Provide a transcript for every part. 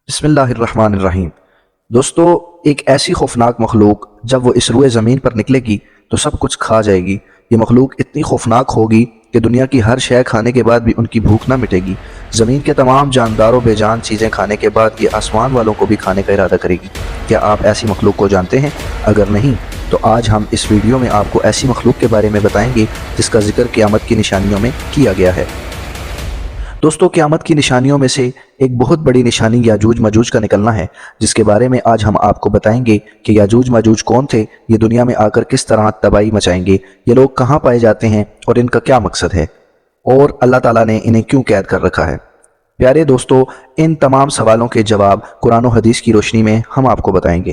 بسم اللہ الرحمن الرحیم۔ دوستو، ایک ایسی خوفناک مخلوق جب وہ اس روئے زمین پر نکلے گی تو سب کچھ کھا جائے گی۔ یہ مخلوق اتنی خوفناک ہوگی کہ دنیا کی ہر شے کھانے کے بعد بھی ان کی بھوک نہ مٹے گی۔ زمین کے تمام جاندار و بے جان چیزیں کھانے کے بعد یہ آسمان والوں کو بھی کھانے کا ارادہ کرے گی۔ کیا آپ ایسی مخلوق کو جانتے ہیں؟ اگر نہیں تو آج ہم اس ویڈیو میں آپ کو ایسی مخلوق کے بارے میں بتائیں گے جس کا ذکر قیامت کی نشانیوں میں کیا گیا ہے۔ دوستو، قیامت کی نشانیوں میں سے ایک بہت بڑی نشانی یاجوج ماجوج کا نکلنا ہے، جس کے بارے میں آج ہم آپ کو بتائیں گے کہ یاجوج ماجوج کون تھے، یہ دنیا میں آ کر کس طرح تباہی مچائیں گے، یہ لوگ کہاں پائے جاتے ہیں اور ان کا کیا مقصد ہے، اور اللہ تعالیٰ نے انہیں کیوں قید کر رکھا ہے۔ پیارے دوستو، ان تمام سوالوں کے جواب قرآن و حدیث کی روشنی میں ہم آپ کو بتائیں گے۔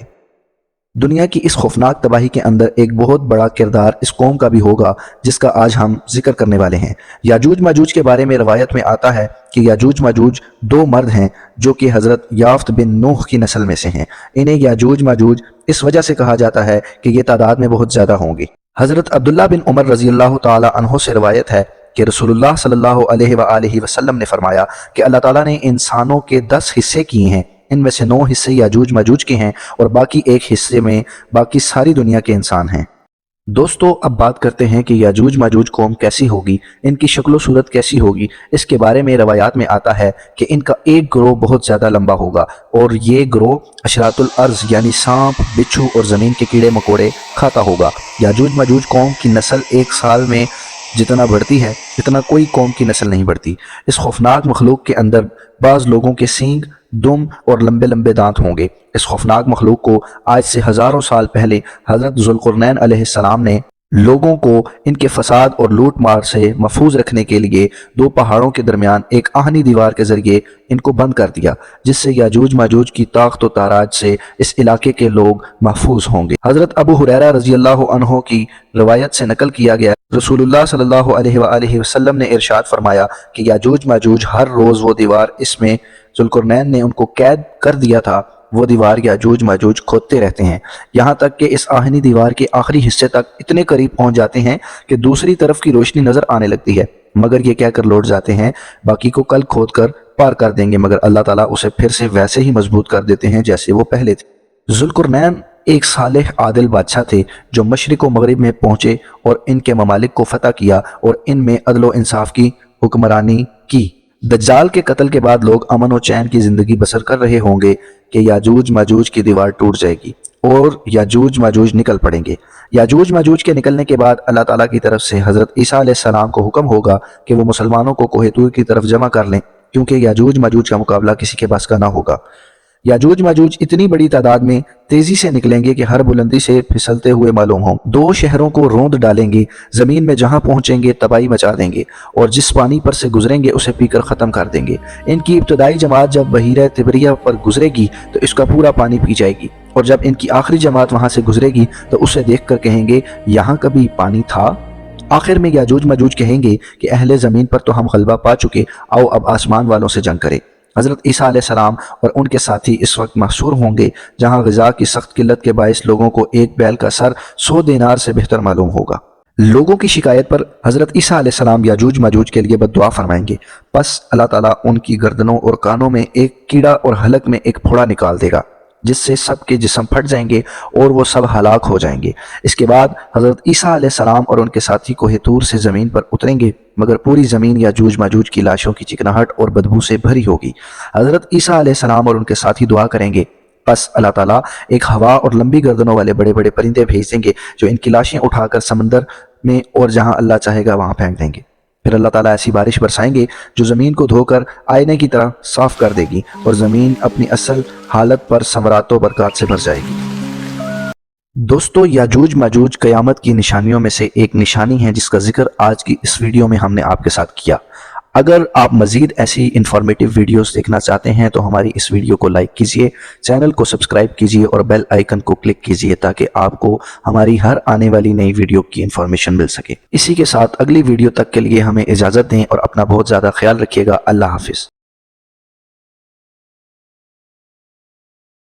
دنیا کی اس خوفناک تباہی کے اندر ایک بہت بڑا کردار اس قوم کا بھی ہوگا جس کا آج ہم ذکر کرنے والے ہیں۔ یاجوج ماجوج کے بارے میں روایت میں آتا ہے کہ یاجوج ماجوج دو مرد ہیں جو کہ حضرت یافت بن نوح کی نسل میں سے ہیں۔ انہیں یاجوج ماجوج اس وجہ سے کہا جاتا ہے کہ یہ تعداد میں بہت زیادہ ہوں گے۔ حضرت عبداللہ بن عمر رضی اللہ تعالی عنہ سے روایت ہے کہ رسول اللہ صلی اللہ علیہ وآلہ وسلم نے فرمایا کہ اللہ تعالیٰ نے انسانوں کے 10 حصے کیے ہیں، ان میں سے 9 حصے یاجوج ماجوج کے ہیں اور باقی ایک حصے میں باقی ساری دنیا کے انسان ہیں۔ دوستو، اب بات کرتے ہیں کہ یاجوج ماجوج قوم کیسی ہوگی، ان کی شکل و صورت کیسی ہوگی۔ اس کے بارے میں روایات میں آتا ہے کہ ان کا ایک گروہ بہت زیادہ لمبا ہوگا اور یہ گروہ اشراط الارض یعنی سانپ، بچھو اور زمین کے کیڑے مکوڑے کھاتا ہوگا۔ یاجوج ماجوج قوم کی نسل ایک سال میں جتنا بڑھتی ہے اتنا کوئی قوم کی نسل نہیں بڑھتی۔ اس خوفناک مخلوق کے اندر بعض لوگوں کے سینگ، دم اور لمبے لمبے دانت ہوں گے۔ اس خوفناک مخلوق کو آج سے ہزاروں سال پہلے حضرت ذوالقرنین علیہ السلام نے لوگوں کو ان کے فساد اور لوٹ مار سے محفوظ رکھنے کے لیے 2 پہاڑوں کے درمیان ایک آہنی دیوار کے ذریعے ان کو بند کر دیا، جس سے یاجوج ماجوج کی طاقت و تاراج سے اس علاقے کے لوگ محفوظ ہوں گے۔ حضرت ابو ہریرہ رضی اللہ عنہ کی روایت سے نقل کیا گیا، رسول اللہ صلی اللہ علیہ وآلہ وسلم نے ارشاد فرمایا کہ یاجوج ماجوج ہر روز وہ دیوار اس میں ذوالقرنین نے ان کو قید کر دیا تھا، وہ دیوار یاجوج ماجوج کھودتے رہتے ہیں، یہاں تک کہ اس آہنی دیوار کے آخری حصے تک اتنے قریب پہنچ جاتے ہیں کہ دوسری طرف کی روشنی نظر آنے لگتی ہے، مگر یہ کہہ کر لوٹ جاتے ہیں باقی کو کل کھود کر پار کر دیں گے، مگر اللہ تعالیٰ اسے پھر سے ویسے ہی مضبوط کر دیتے ہیں جیسے وہ پہلے تھے۔ ذوالقرنین ایک صالح عادل بادشاہ تھے جو مشرق و مغرب میں پہنچے اور ان کے ممالک کو فتح کیا اور ان میں عدل و انصاف کی حکمرانی کی۔ دجال کے قتل کے بعد لوگ امن و چین کی زندگی بسر کر رہے ہوں گے کہ یاجوج ماجوج کی دیوار ٹوٹ جائے گی اور یاجوج ماجوج نکل پڑیں گے۔ یاجوج ماجوج کے نکلنے کے بعد اللہ تعالیٰ کی طرف سے حضرت عیسیٰ علیہ السلام کو حکم ہوگا کہ وہ مسلمانوں کو کوہ طور کی طرف جمع کر لیں، کیونکہ یاجوج ماجوج کا مقابلہ کسی کے بس کا نہ ہوگا۔ یاجوج ماجوج اتنی بڑی تعداد میں تیزی سے نکلیں گے کہ ہر بلندی سے پھسلتے ہوئے معلوم ہوں، 2 شہروں کو روند ڈالیں گے، زمین میں جہاں پہنچیں گے تباہی مچا دیں گے اور جس پانی پر سے گزریں گے اسے پی کر ختم کر دیں گے۔ ان کی ابتدائی جماعت جب بحیرہ تبریہ پر گزرے گی تو اس کا پورا پانی پی جائے گی، اور جب ان کی آخری جماعت وہاں سے گزرے گی تو اسے دیکھ کر کہیں گے یہاں کبھی پانی تھا۔ آخر میں یاجوج ماجوج کہیں گے کہ اہل زمین پر تو ہم غلبہ پا چکے، آؤ اب آسمان والوں سے جنگ کریں۔ حضرت عیسیٰ علیہ السلام اور ان کے ساتھی اس وقت محصور ہوں گے جہاں غذا کی سخت قلت کے باعث لوگوں کو ایک بیل کا سر 100 دینار سے بہتر معلوم ہوگا۔ لوگوں کی شکایت پر حضرت عیسیٰ علیہ السلام یاجوج ماجوج کے لیے بد دعا فرمائیں گے، پس اللہ تعالیٰ ان کی گردنوں اور کانوں میں ایک کیڑا اور حلق میں ایک پھوڑا نکال دے گا، جس سے سب کے جسم پھٹ جائیں گے اور وہ سب ہلاک ہو جائیں گے۔ اس کے بعد حضرت عیسیٰ علیہ السلام اور ان کے ساتھی کوہ طور سے زمین پر اتریں گے، مگر پوری زمین یاجوج ماجوج کی لاشوں کی چکناہٹ اور بدبو سے بھری ہوگی۔ حضرت عیسیٰ علیہ السلام اور ان کے ساتھی دعا کریں گے، پس اللہ تعالیٰ ایک ہوا اور لمبی گردنوں والے بڑے بڑے پرندے بھیج دیں گے جو ان کی لاشیں اٹھا کر سمندر میں اور جہاں اللہ چاہے گا وہاں پھینک دیں گے۔ پھر اللہ تعالیٰ ایسی بارش برسائیں گے جو زمین کو دھو کر آئینے کی طرح صاف کر دے گی اور زمین اپنی اصل حالت پر ثمرات و برکات سے بھر جائے گی۔ دوستو، یاجوج ماجوج قیامت کی نشانیوں میں سے ایک نشانی ہے جس کا ذکر آج کی اس ویڈیو میں ہم نے آپ کے ساتھ کیا۔ اگر آپ مزید ایسی انفارمیٹیو ویڈیوز دیکھنا چاہتے ہیں تو ہماری اس ویڈیو کو لائک کیجئے، چینل کو سبسکرائب کیجئے اور بیل آئیکن کو کلک کیجئے تاکہ آپ کو ہماری ہر آنے والی نئی ویڈیو کی انفارمیشن مل سکے۔ اسی کے ساتھ اگلی ویڈیو تک کے لیے ہمیں اجازت دیں اور اپنا بہت زیادہ خیال رکھیے گا۔ اللہ حافظ۔